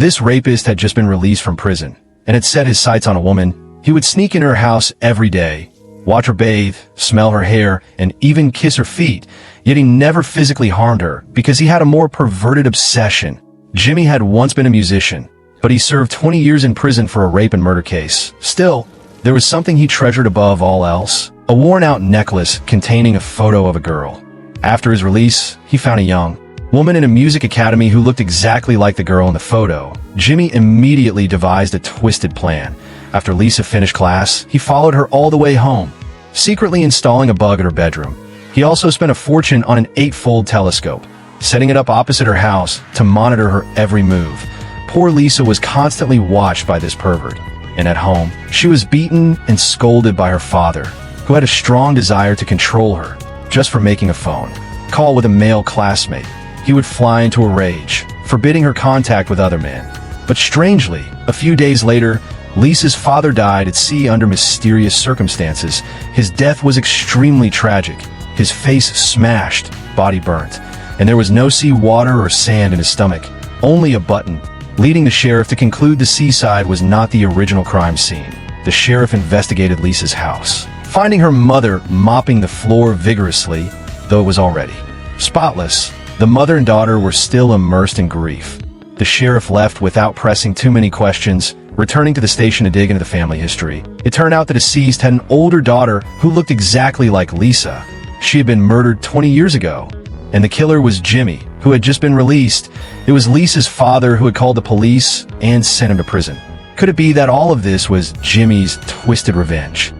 This rapist had just been released from prison and had set his sights on a woman. He would sneak into her house every day, watch her bathe, smell her hair, and even kiss her feet, yet he never physically harmed her because he had a more perverted obsession. Jimmy had once been a musician, but he served 20 years in prison for a rape and murder case. Still, there was something he treasured above all else, a worn-out necklace containing a photo of a girl. After his release, he found a young woman in a music academy who looked exactly like the girl in the photo. Jimmy immediately devised a twisted plan. After Lisa finished class, he followed her all the way home, secretly installing a bug in her bedroom. He also spent a fortune on an 8-fold telescope, setting it up opposite her house to monitor her every move. Poor Lisa was constantly watched by this pervert, and at home, she was beaten and scolded by her father, who had a strong desire to control her just for making a phone call with a male classmate. He would fly into a rage, forbidding her contact with other men. But strangely, a few days later, Lisa's father died at sea under mysterious circumstances. His death was extremely tragic. His face smashed, body burnt, and there was no sea water or sand in his stomach, only a button, leading the sheriff to conclude the seaside was not the original crime scene. The sheriff investigated Lisa's house, finding her mother mopping the floor vigorously, though it was already spotless. The mother and daughter were still immersed in grief. The sheriff left without pressing too many questions, returning to the station to dig into the family history. It turned out the deceased had an older daughter who looked exactly like Lisa. She had been murdered 20 years ago, and the killer was Jimmy, who had just been released. It was Lisa's father who had called the police and sent him to prison. Could it be that all of this was Jimmy's twisted revenge?